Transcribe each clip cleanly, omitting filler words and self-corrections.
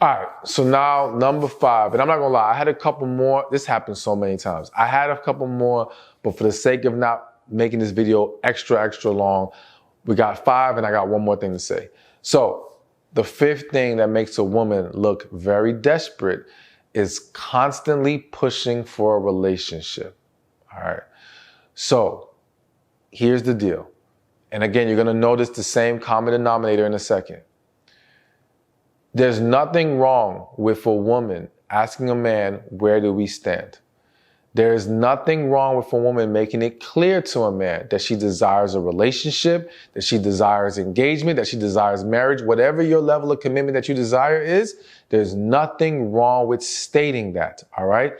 All right, so now number 5, and I'm not gonna lie, I had a couple more. This happens so many times. I had a couple more, but for the sake of not making this video extra long, we got 5 and I got one more thing to say. So the 5th thing that makes a woman look very desperate is constantly pushing for a relationship. All right, so here's the deal. And again, you're gonna notice the same common denominator in a second. There's nothing wrong with a woman asking a man, where do we stand? There is nothing wrong with a woman making it clear to a man that she desires a relationship, that she desires engagement, that she desires marriage, whatever your level of commitment that you desire is, there's nothing wrong with stating that, all right?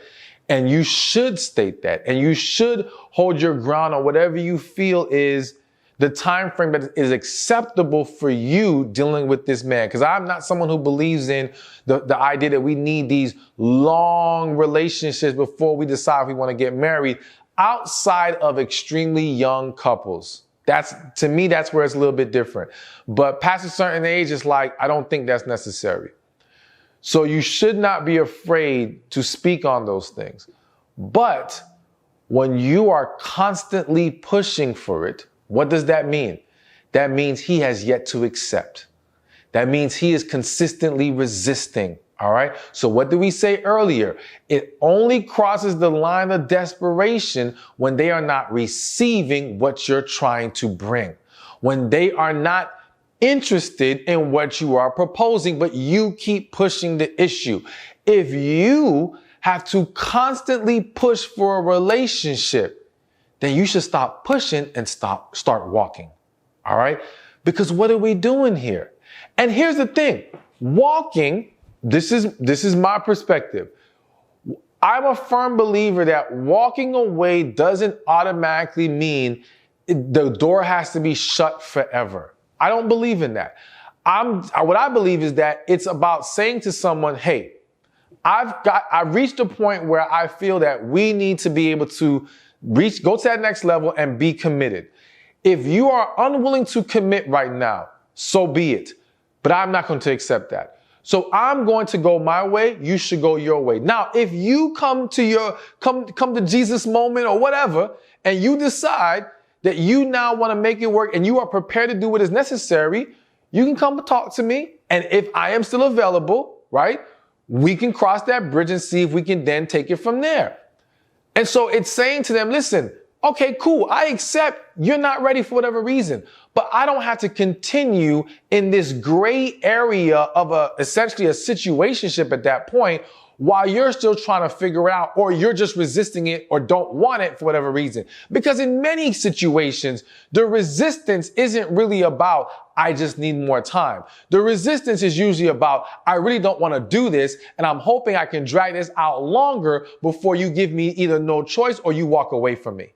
And you should state that, and you should hold your ground on whatever you feel is the time frame that is acceptable for you dealing with this man. Because I'm not someone who believes in the idea that we need these long relationships before we decide if we want to get married outside of extremely young couples. To me, that's where it's a little bit different. But past a certain age, it's like, I don't think that's necessary. So you should not be afraid to speak on those things. But when you are constantly pushing for it, what does that mean? That means he has yet to accept. That means he is consistently resisting. All right. So what did we say earlier? It only crosses the line of desperation when they are not receiving what you're trying to bring, when they are not interested in what you are proposing, but you keep pushing the issue. If you have to constantly push for a relationship, then you should stop pushing and start walking. All right? Because what are we doing here? And here's the thing. Walking, this is my perspective. I'm a firm believer that walking away doesn't automatically mean the door has to be shut forever. I don't believe in that. What I believe is that it's about saying to someone, hey, I've reached a point where I feel that we need to be able to go to that next level and be committed. If you are unwilling to commit right now, so be it. But I'm not going to accept that. So I'm going to go my way. You should go your way. Now, if you come to Jesus moment or whatever, and you decide that you now want to make it work and you are prepared to do what is necessary, you can come and talk to me. And if I am still available, right, we can cross that bridge and see if we can then take it from there. And so it's saying to them, listen, okay, cool. I accept you're not ready for whatever reason, but I don't have to continue in this gray area of essentially a situationship at that point while you're still trying to figure it out, or you're just resisting it or don't want it for whatever reason. Because in many situations, the resistance isn't really about, I just need more time. The resistance is usually about, I really don't want to do this, and I'm hoping I can drag this out longer before you give me either no choice or you walk away from me.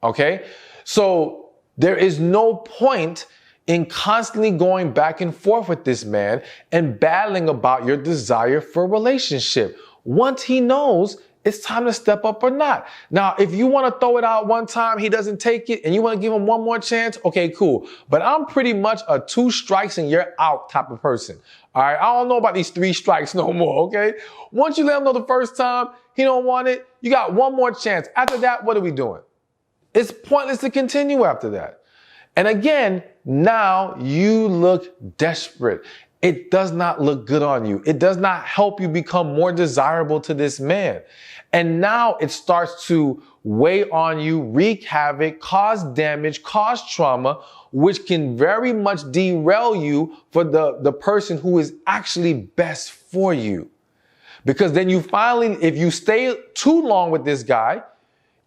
Okay? So there is no point in constantly going back and forth with this man and battling about your desire for a relationship. Once he knows, it's time to step up or not. Now, if you want to throw it out one time, he doesn't take it, and you want to give him one more chance, okay, cool. But I'm pretty much a 2 strikes and you're out type of person. All right, I don't know about these 3 strikes no more, okay? Once you let him know the first time he don't want it, you got one more chance. After that, what are we doing? It's pointless to continue after that. And again, now you look desperate. It does not look good on you. It does not help you become more desirable to this man. And now it starts to weigh on you, wreak havoc, cause damage, cause trauma, which can very much derail you for the person who is actually best for you. Because then you finally, if you stay too long with this guy,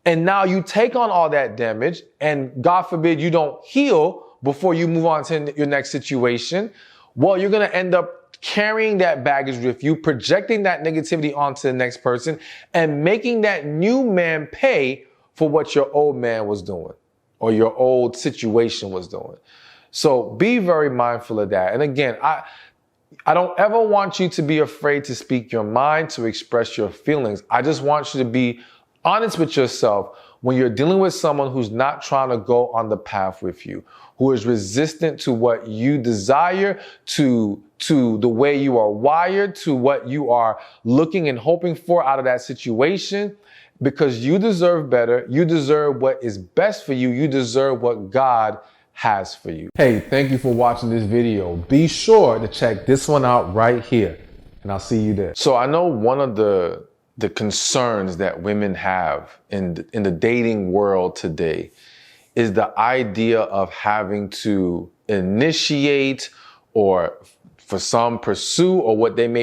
and now you take on all that damage, and God forbid you don't heal before you move on to your next situation, well, you're going to end up carrying that baggage with you, projecting that negativity onto the next person, and making that new man pay for what your old man was doing or your old situation was doing. So be very mindful of that. And again, I don't ever want you to be afraid to speak your mind, to express your feelings. I just want you to be honest with yourself when you're dealing with someone who's not trying to go on the path with you, who is resistant to what you desire, to to the way you are wired, to what you are looking and hoping for out of that situation, because you deserve better. You deserve what is best for you. You deserve what God has for you. Hey, thank you for watching this video. Be sure to check this one out right here, and I'll see you there. So I know one of the concerns that women have in the dating world today is the idea of having to initiate, or for some pursue, or what they may